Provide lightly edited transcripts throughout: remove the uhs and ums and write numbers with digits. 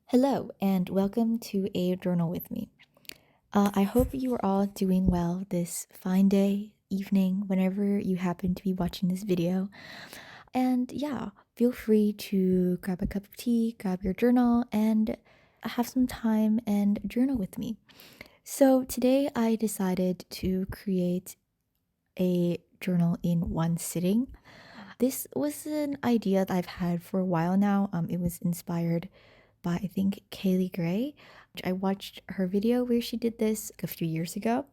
Hello, and welcome to A Journal with me. I hope you are all doing well this fine day, evening, whenever you happen to be watching this video. And yeah, feel free to grab a cup of tea, grab your journal, and have some time and journal with me. So today I decided to create a journal in one sitting. This was an idea that I've had for a while now. It was inspired by I think Kaylee Gray. I watched her video where she did this a few years ago,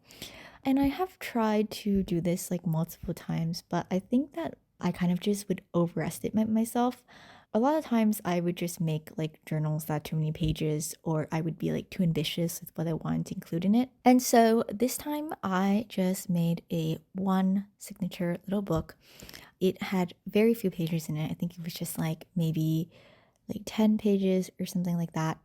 and I have tried to do this like multiple times, but I think that I kind of just would overestimate myself. A lot of times I would just make like journals that too many pages, or I would be like too ambitious with what I wanted to include in it. And so this time I just made a one signature little book. It had very few pages in it. I think it was just like maybe like 10 pages or something like that.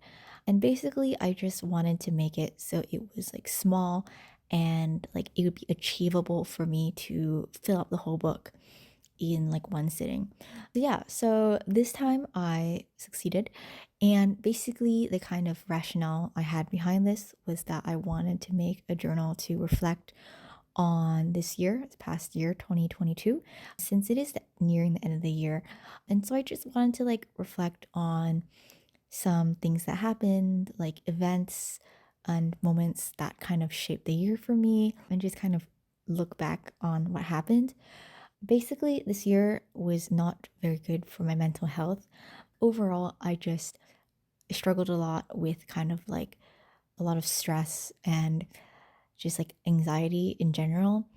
And basically, I just wanted to make it so it was like small and like it would be achievable for me to fill up the whole book in like one sitting. Yeah, so this time I succeeded. And basically, the kind of rationale I had behind this was that I wanted to make a journal to reflect on this year, this past year, 2022, since it is nearing the end of the year. And so I just wanted to like reflect on some things that happened, like events and moments that kind of shaped the year for me, and just kind of look back on what happened. Basically, this year was not very good for my mental health. Overall, I just struggled a lot with kind of like a lot of stress and just like anxiety in general.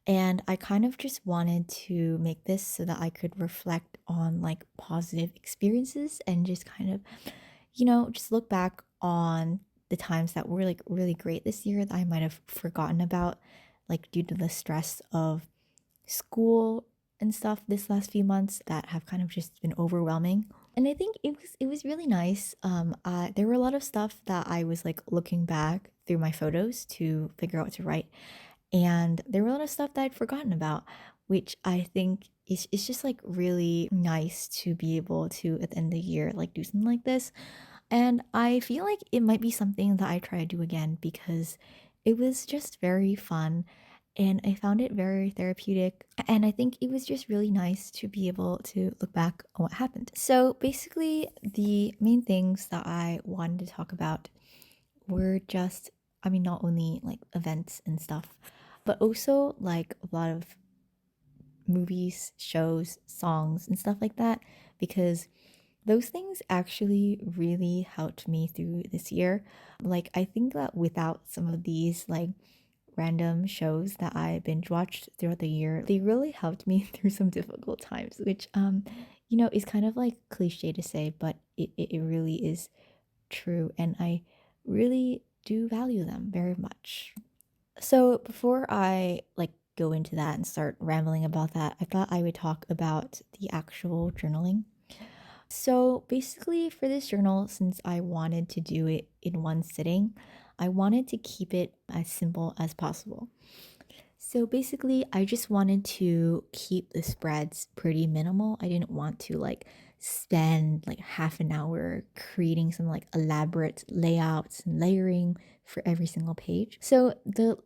And I kind of just wanted to make this so that I could reflect on like positive experiences and just kind of, just look back on the times that were like really great this year that I might have forgotten about, like due to the stress of school and stuff this last few months that have kind of just been overwhelming. And I think it was really nice. There were a lot of stuff that I was like looking back through my photos to figure out what to write, and there were a lot of stuff that I'd forgotten about, which I think is just like really nice to be able to at the end of the year like do something like this. And I feel like it might be something that I try to do again because it was just very fun and I found it very therapeutic. And I think it was just really nice to be able to look back on what happened. So basically, the main things that I wanted to talk about were just, I mean, not only like events and stuff, but also like a lot of movies, shows, songs, and stuff like that, because those things actually really helped me through this year. Like, I think that without some of these, like, random shows that I binge watched throughout the year, they really helped me through some difficult times, which, is kind of like cliche to say, but it really is true. And I really do value them very much. So before I like go into that and start rambling about that, I thought I would talk about the actual journaling. So basically, for this journal, since I wanted to do it in one sitting, I wanted to keep it as simple as possible. So basically, I just wanted to keep the spreads pretty minimal. I didn't want to like spend like half an hour creating some like elaborate layouts and layering for every single page. So the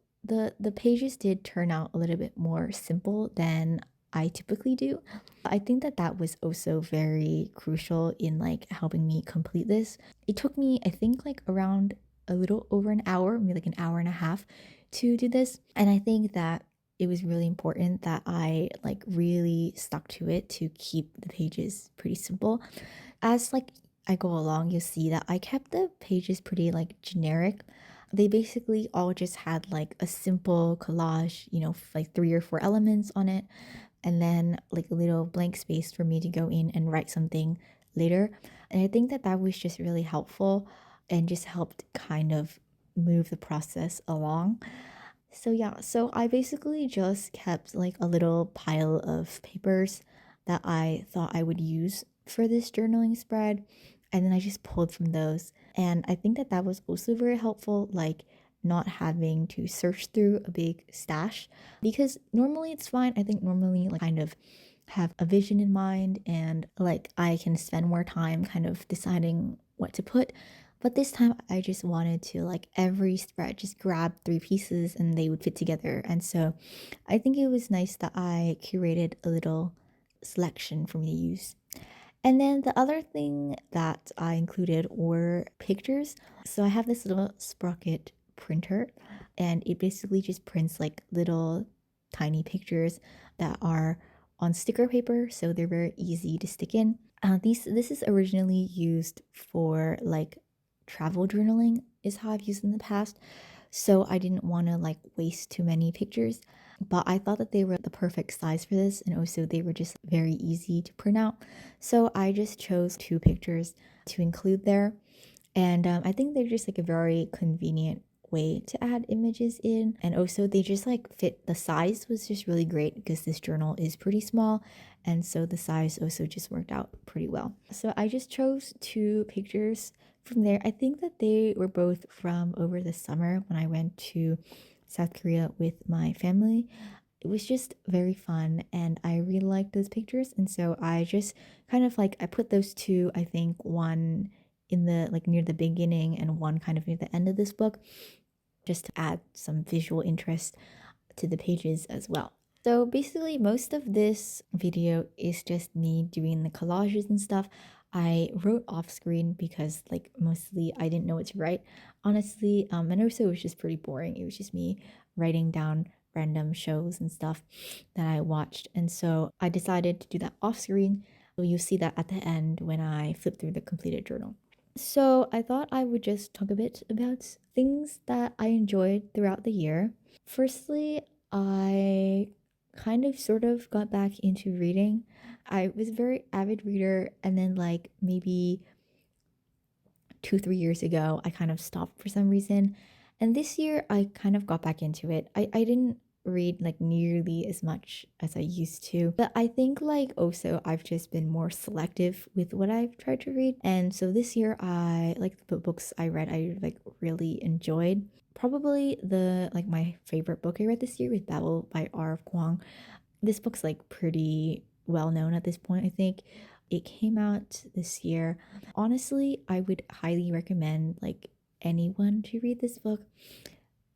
pages did turn out a little bit more simple than I typically do. I think that that was also very crucial in like helping me complete this. It took me, I think, like around a little over an hour, maybe like an hour and a half to do this. And I think that it was really important that I like really stuck to it to keep the pages pretty simple. As like I go along, you'll see that I kept the pages pretty like generic. They basically all just had like a simple collage, like three or four elements on it, and then like a little blank space for me to go in and write something later. And I think that that was just really helpful and just helped kind of move the process along. So yeah, so I basically just kept like a little pile of papers that I thought I would use for this journaling spread, and then I just pulled from those. And I think that that was also very helpful, like not having to search through a big stash, because normally it's fine. I think normally like kind of have a vision in mind and like I can spend more time kind of deciding what to put. But this time I just wanted to like every spread just grab three pieces and they would fit together. And so I think it was nice that I curated a little selection for me to use. And then the other thing that I included were pictures. So I have this little Sprocket printer, and it basically just prints like little tiny pictures that are on sticker paper, so they're very easy to stick in. This is originally used for like travel journaling, is how I've used in the past. So I didn't want to like waste too many pictures, but I thought that they were the perfect size for this, and also they were just very easy to print out. So I just chose two pictures to include there. And I think they're just like a very convenient way to add images in. And also, they just like fit the size was just really great because this journal is pretty small. And so the size also just worked out pretty well. So I just chose two pictures from there. I think that they were both from over the summer when I went to South Korea with my family. It was just very fun and I really liked those pictures. And so I just kind of like I put those two, I think one in the like near the beginning and one kind of near the end of this book, just to add some visual interest to the pages as well. So basically most of this video is just me doing the collages and stuff. I wrote off screen because like mostly I didn't know what to write, honestly. And also it was just pretty boring. It was just me writing down random shows and stuff that I watched. And so I decided to do that off screen. So you'll see that at the end when I flip through the completed journal. So I thought I would just talk a bit about things that I enjoyed throughout the year. Firstly, I kind of sort of got back into reading. I was a very avid reader, and then like maybe 2, 3 years ago, I kind of stopped for some reason. And this year I kind of got back into it. I didn't read like nearly as much as I used to. But I think like also I've just been more selective with what I've tried to read. And so this year I like the books I read I like really enjoyed. Probably the like my favorite book I read this year was Babel by R.F. Kuang. This book's like pretty well known at this point, I think. It came out this year. Honestly, I would highly recommend like anyone to read this book.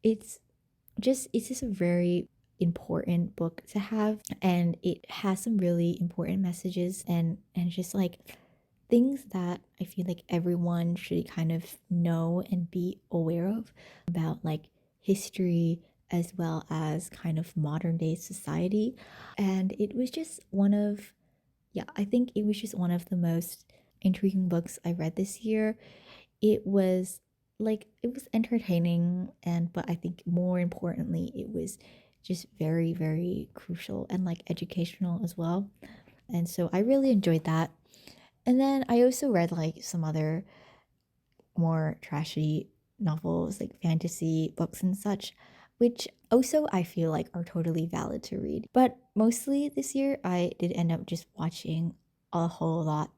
It's it's just a very important book to have, and it has some really important messages and just like things that I feel like everyone should kind of know and be aware of about like history as well as kind of modern day society. And it was just one of, yeah, I think it was just one of the most intriguing books I read this year. It was it was entertaining, and but I think more importantly it was just very very crucial and like educational as well. And so I really enjoyed that. And then I also read like some other more trashy novels, like fantasy books and such, which also I feel like are totally valid to read. But mostly this year, I did end up just watching a whole lot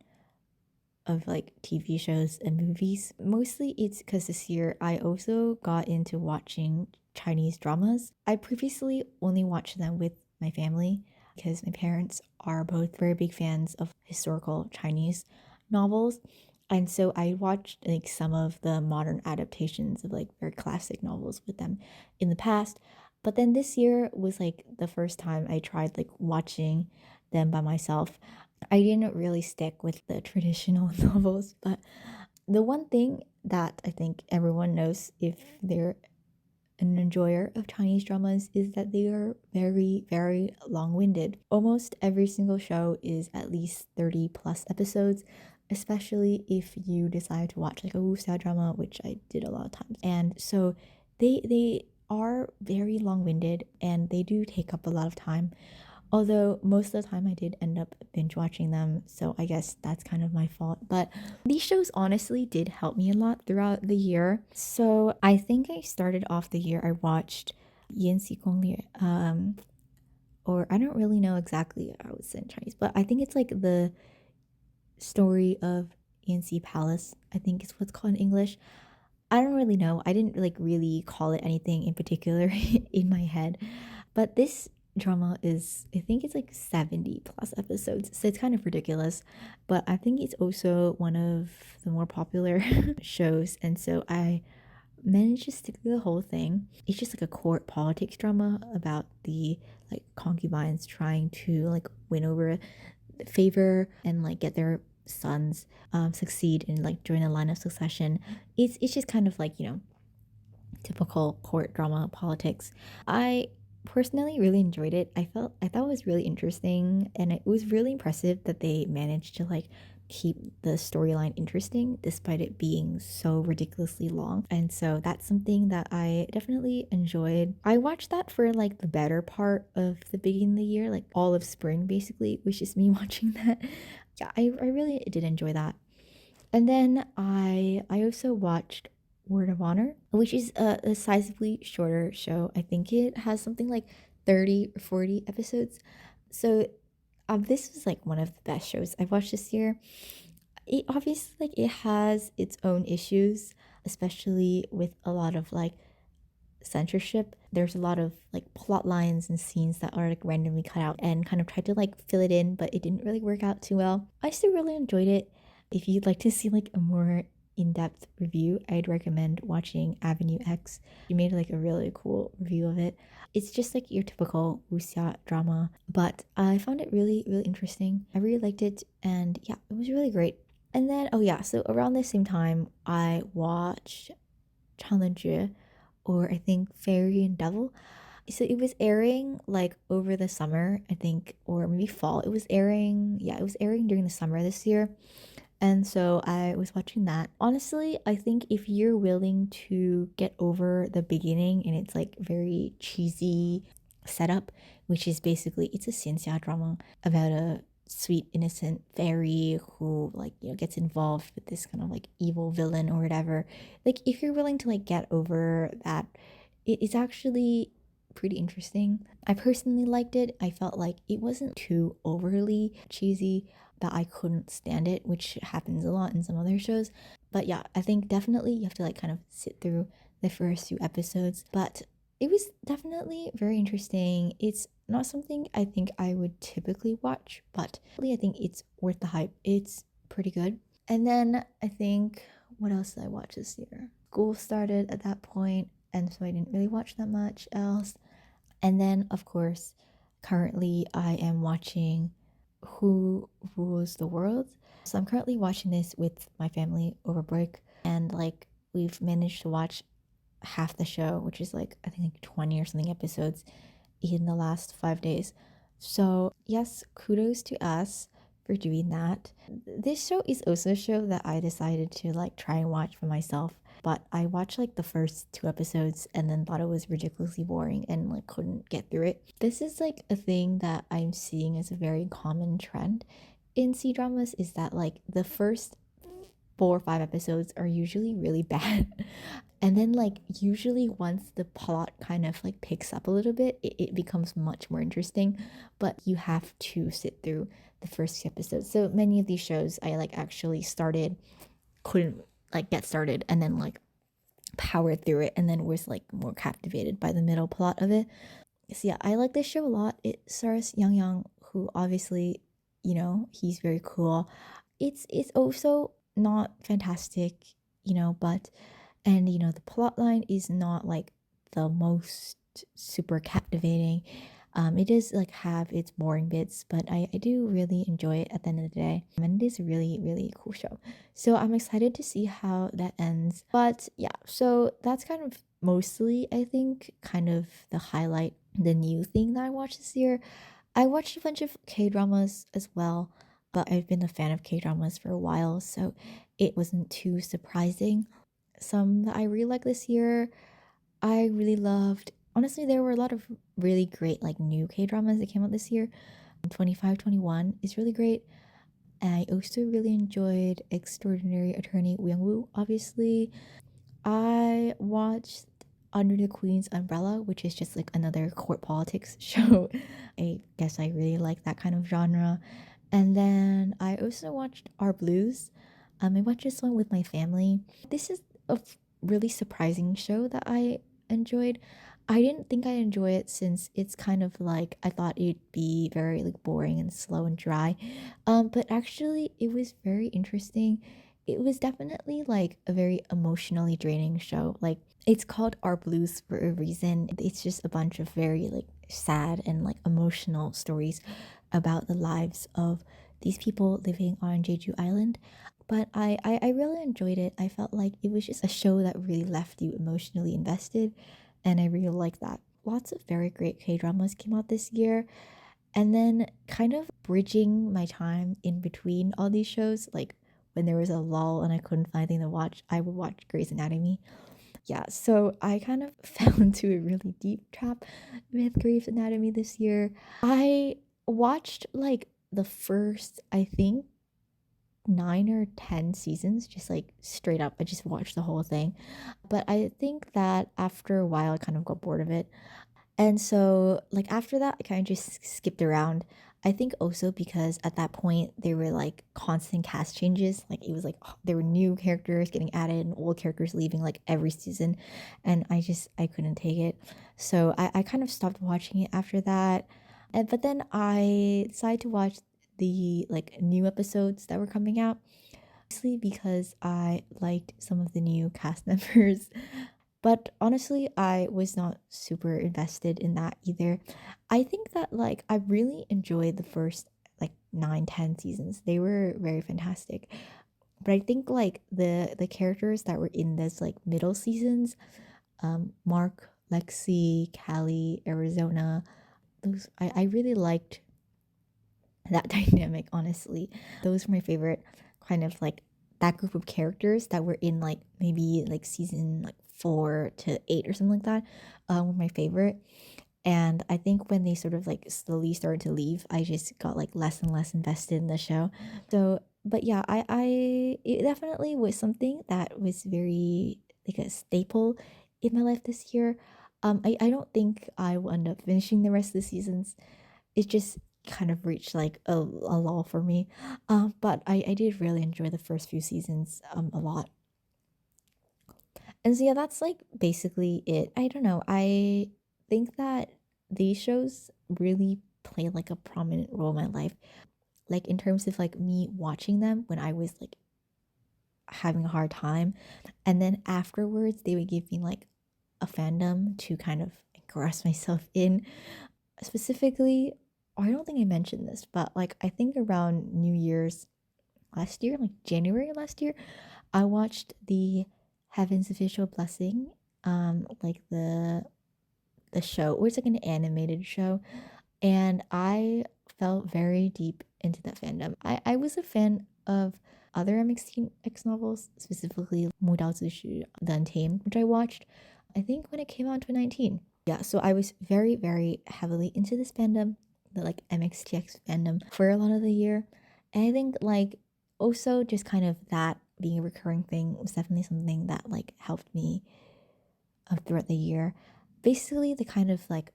of like TV shows and movies. Mostly it's because this year I also got into watching Chinese dramas. I previously only watched them with my family because my parents are both very big fans of historical Chinese novels. And so I watched like some of the modern adaptations of like very classic novels with them in the past. But then this year was like the first time I tried like watching them by myself. I didn't really stick with the traditional novels, but the one thing that I think everyone knows if they're an enjoyer of Chinese dramas is that they are very, very long winded. Almost every single show is at least 30 plus episodes, especially if you decide to watch like a wuxia drama, which I did a lot of times. And so they are very long winded and they do take up a lot of time. Although most of the time I did end up binge watching them, so I guess that's kind of my fault. But these shows honestly did help me a lot throughout the year. So I think I started off the year I watched Yan Si Gong Li, or I don't really know exactly how it's in Chinese, but I think it's like the story of Yanxi Palace, I think is what's called in English. I don't really know. I didn't like really call it anything in particular in my head. But this drama is, I think it's like 70 plus episodes, so it's kind of ridiculous, but I think it's also one of the more popular shows, and so I managed to stick through the whole thing. It's just like a court politics drama about the like concubines trying to like win over favor and like get their sons succeed in like join the line of succession. It's just kind of like, you know, typical court drama politics. I personally really enjoyed it. I thought it was really interesting, and it was really impressive that they managed to like keep the storyline interesting despite it being so ridiculously long. And so that's something that I definitely enjoyed. I watched that for like the better part of the beginning of the year, like all of spring basically, which is me watching that. Yeah, I really did enjoy that. And then I also watched Word of Honor, which is a sizably shorter show. I think it has something like 30 or 40 episodes. So this was like one of the best shows I've watched this year. It obviously like it has its own issues, especially with a lot of like censorship. There's a lot of like plot lines and scenes that are like randomly cut out and kind of tried to like fill it in, but it didn't really work out too well. I still really enjoyed it. If you'd like to see like a more in-depth review, I'd recommend watching Avenue X. You made like a really cool review of it. It's just like your typical wuxia drama, but I found it really, really interesting. I really liked it, and yeah, it was really great. And then, oh yeah, so around the same time, I watched 唱的剧, or I think Fairy and Devil. So it was airing like over the summer, I think, or maybe fall. It was airing, yeah, it was airing during the summer this year. And so I was watching that. Honestly, I think if you're willing to get over the beginning and it's like very cheesy setup, which is basically it's a Xinxia drama about a sweet innocent fairy who like, you know, gets involved with this kind of like evil villain or whatever. Like if you're willing to like get over that, it's actually pretty interesting. I personally liked it. I felt like it wasn't too overly cheesy that I couldn't stand it, which happens a lot in some other shows. But yeah, I think definitely you have to like kind of sit through the first few episodes. But it was definitely very interesting. It's not something I think I would typically watch, but I think it's worth the hype. It's pretty good. And then I think, what else did I watch this year? School started at that point, and so I didn't really watch that much else. And then, of course, currently I am watching Who Rules the World. So I'm currently watching this with my family over break, and like we've managed to watch half the show, which is like I think like 20 or something episodes in the last 5 days. So yes, kudos to us for doing that. This show is also a show that I decided to like try and watch for myself, but I watched like the first 2 episodes and then thought it was ridiculously boring and like couldn't get through it. This is like a thing that I'm seeing as a very common trend in C dramas, is that like the first 4 or 5 episodes are usually really bad. And then like usually once the plot kind of like picks up a little bit, it becomes much more interesting. But you have to sit through the first few episodes. So many of these shows I like actually started, couldn't like get started, and then like powered through it and then was like more captivated by the middle plot of it. So yeah, I like this show a lot. It stars Yang Yang, who obviously, you know, he's very cool. It's also not fantastic, you know, but and you know the plot line is not like the most super captivating. It does like have its boring bits, but I do really enjoy it at the end of the day, and it is a really really cool show. So I'm excited to see how that ends. But yeah, so that's kind of mostly I think kind of the highlight, the new thing that I watched this year. I watched a bunch of K dramas as well, but I've been a fan of K dramas for a while, so it wasn't too surprising. Some that I really like this year, I really loved. Honestly, there were a lot of really great like new K dramas that came out this year. 2521 is really great. And I also really enjoyed Extraordinary Attorney Woo Woo. Obviously, I watched Under the Queen's Umbrella, which is just like another court politics show. I guess I really like that kind of genre. And then I also watched Our Blues. I watched this one with my family. This is a really surprising show that I enjoyed. I didn't think I'd enjoy it since it's kind of like I thought it'd be very like boring and slow and dry. But actually it was very interesting. It was definitely like a very emotionally draining show. Like it's called Our Blues for a reason. It's just a bunch of very like sad and like emotional stories about the lives of these people living on Jeju Island. But I really enjoyed it. I felt like it was just a show that really left you emotionally invested, and I really like that. Lots of very great K dramas came out this year, and then kind of bridging my time in between all these shows, like when there was a lull and I couldn't find anything to watch, I would watch Grey's Anatomy. Yeah, so I kind of fell into a really deep trap with Grey's Anatomy this year. I watched like the first, I think, 9 or 10 seasons, just like straight up. I just watched the whole thing. But I think that after a while, I kind of got bored of it. And so, like, after that, I kind of just skipped around. I think also because at that point, there were like constant cast changes. Like, it was like there were new characters getting added and old characters leaving like every season. And I couldn't take it. So I kind of stopped watching it after that. But then I decided to watch the like new episodes that were coming out, mostly because I liked some of the new cast members. But honestly, I was not super invested in that either. I think that like I really enjoyed the first like 9, 10 seasons. They were very fantastic. But I think like the characters that were in this like middle seasons, Mark, Lexi, Callie, Arizona, those I really liked that dynamic, honestly. Those were my favorite, kind of like that group of characters that were in like maybe like season like 4 to 8 or something like that, were my favorite. And I think when they sort of like slowly started to leave, I just got like less and less invested in the show. So but yeah, it definitely was something that was very like a staple in my life this year. I don't think I will end up finishing the rest of the seasons. It just kind of reached like a lull for me. But I did really enjoy the first few seasons a lot. And so yeah, that's like basically it. I don't know. I think that these shows really play like a prominent role in my life. Like in terms of like me watching them when I was like having a hard time. And then afterwards they would give me like a fandom to kind of engross myself in. Specifically, I don't think I mentioned this, but like I think around New Year's last year, like January last year, I watched the Heaven's Official Blessing, like the show, or it's like an animated show, and I felt very deep into that fandom. I was a fan of other MXTX novels, specifically Mu Dao Zixu, The Untamed, which I watched, I think when it came out in 2019. Yeah, so I was very, very heavily into this fandom, the like MXTX fandom, for a lot of the year. And I think like also just kind of that being a recurring thing was definitely something that like helped me throughout the year. Basically, the kind of like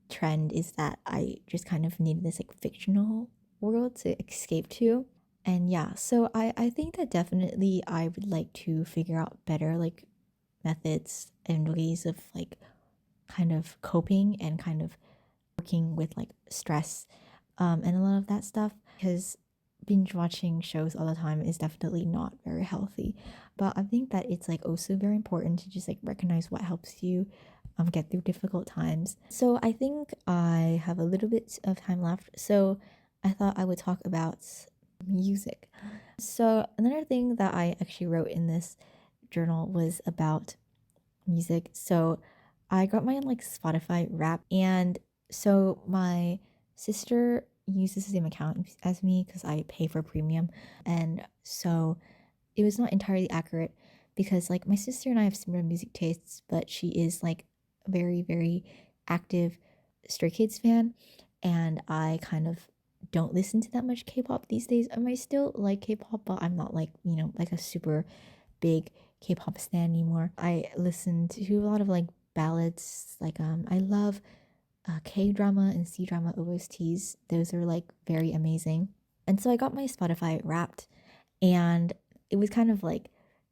trend is that I just kind of needed this like fictional world to escape to. And yeah, so I think that definitely I would like to figure out better like methods and ways of like kind of coping and kind of working with like stress, and a lot of that stuff, because binge watching shows all the time is definitely not very healthy. But I think that it's like also very important to just like recognize what helps you get through difficult times. So I think I have a little bit of time left, so I thought I would talk about music. So another thing that I actually wrote in this journal was about music. So I got my like Spotify Wrap, and so my sister uses the same account as me because I pay for premium, and so it was not entirely accurate because like my sister and I have similar music tastes, but she is like a very very active Stray Kids fan, and I kind of don't listen to that much K-pop these days. I might still like K-pop, but I'm not like, you know, like a super big K-pop stan anymore. I listen to a lot of like ballads. Like I love K-drama and C-drama OSTs. Those are like very amazing. And so I got my Spotify Wrapped, and it was kind of like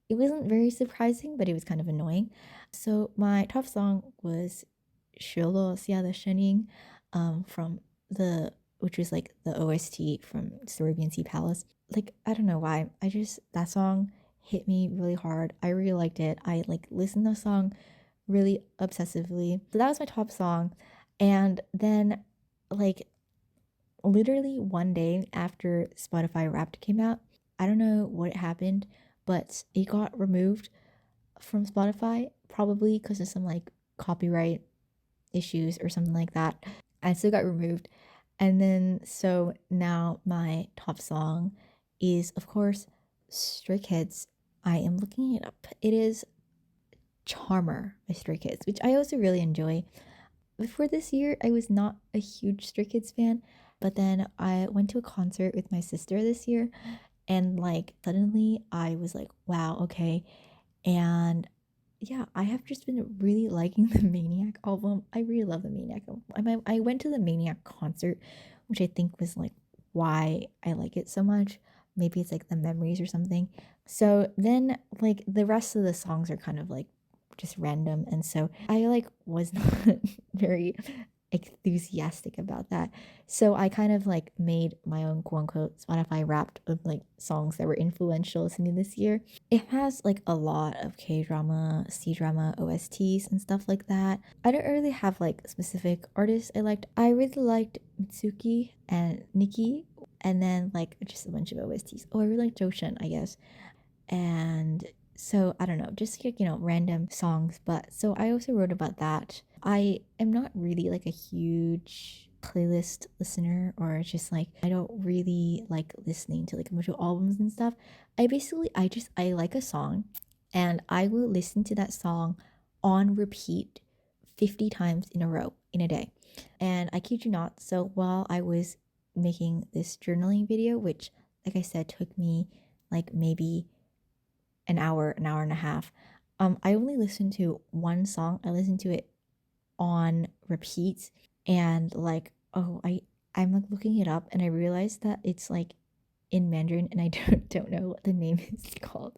it wasn't very surprising, but it was kind of annoying. So my top song was Shilos, yeah, the Shining, from the which was like the OST from Story of Sea Palace. Like, I don't know why. I just that song hit me really hard. I really liked it. I like listened to the song really obsessively. So that was my top song. And then like literally one day after Spotify Wrapped came out, I don't know what happened, but it got removed from Spotify, probably because of some like copyright issues or something like that. And so it got removed. And then so now my top song is of course Stray Kids. I am looking it up. It is Charmer by Stray Kids, which I also really enjoy. Before this year, I was not a huge Stray Kids fan, but then I went to a concert with my sister this year, and like suddenly I was like, wow, okay. And yeah, I have just been really liking the Maniac album. I really love the Maniac album. I went to the Maniac concert, which I think was like why I like it so much. Maybe it's like the memories or something. So then like the rest of the songs are kind of like just random, and so I like was not very enthusiastic about that. So I kind of like made my own quote unquote Spotify Wrapped of like songs that were influential to me this year. It has like a lot of K drama, C drama, OSTs, and stuff like that. I don't really have like specific artists I liked. I really liked Mitsuki and Nikki, and then like just a bunch of OSTs. Oh, I really like Joshin, I guess. And so I don't know, just like, random songs. But so I also wrote about that. I am not really like a huge playlist listener, or just like I don't really like listening to like a bunch of albums and stuff. I like a song and I will listen to that song on repeat 50 times in a row in a day. And I kid you not, so while I was making this journaling video, which like I said took me like maybe an hour and a half. I only listened to one song. I listened to it on repeat, and like, I'm like looking it up, and I realized that it's like in Mandarin, and I don't know what the name is called.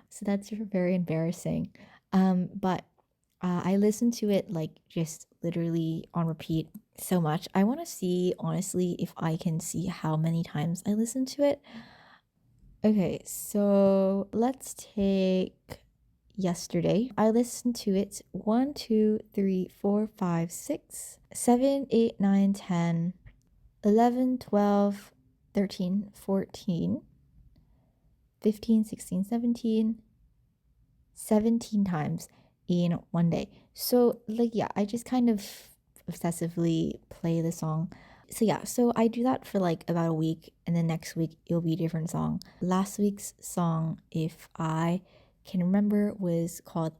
So that's very embarrassing. But I listened to it like just literally on repeat so much. I want to see honestly if I can see how many times I listened to it. Okay, so let's take yesterday. I listened to it 1, 2, 3, 4, 5, 6, 7, 8, 9, 10, 11, 12, 13, 14, 15, 16, 17 times in one day. So, like, yeah, I just kind of obsessively play the song. So, yeah, so I do that for like about a week, and then next week it'll be a different song. Last week's song, if I can remember, was called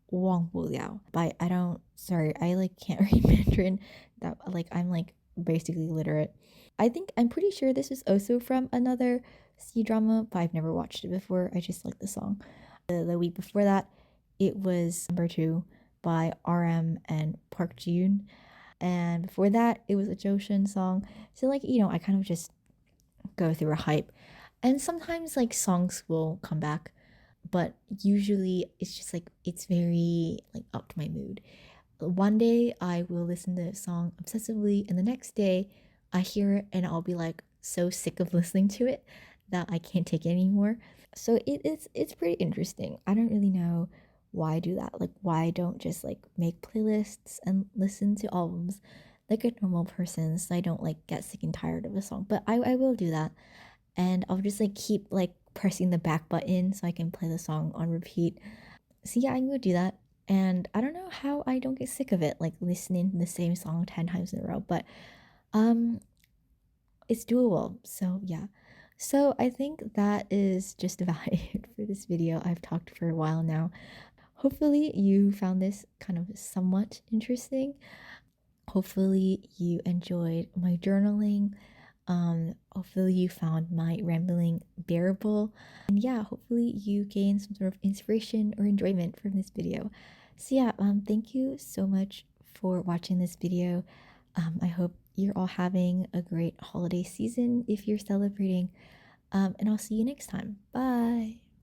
Wang Bu Liao by I like can't read Mandarin. That like I'm like basically literate. I think I'm pretty sure this is also from another C drama, but I've never watched it before. I just like the song. The week before that, it was number 2 by RM and Park Ji-yoon. And before that, it was a Joshin song. So like, I kind of just go through a hype. And sometimes like songs will come back, but usually it's just like it's very like up to my mood. One day I will listen to a song obsessively, and the next day I hear it and I'll be like so sick of listening to it that I can't take it anymore. So it's pretty interesting. I don't really know why I do that. Like why I don't just like make playlists and listen to albums like a normal person, so I don't like get sick and tired of a song. But I will do that, and I'll just like keep like pressing the back button so I can play the song on repeat. So yeah, I'm gonna do that. And I don't know how I don't get sick of it, like listening to the same song 10 times in a row, but um it's doable. So yeah. So I think that is just about it for this video. I've talked for a while now. Hopefully you found this kind of somewhat interesting. Hopefully you enjoyed my journaling. Hopefully you found my rambling bearable. And yeah, hopefully you gained some sort of inspiration or enjoyment from this video. So yeah, thank you so much for watching this video. I hope you're all having a great holiday season if you're celebrating. And I'll see you next time. Bye.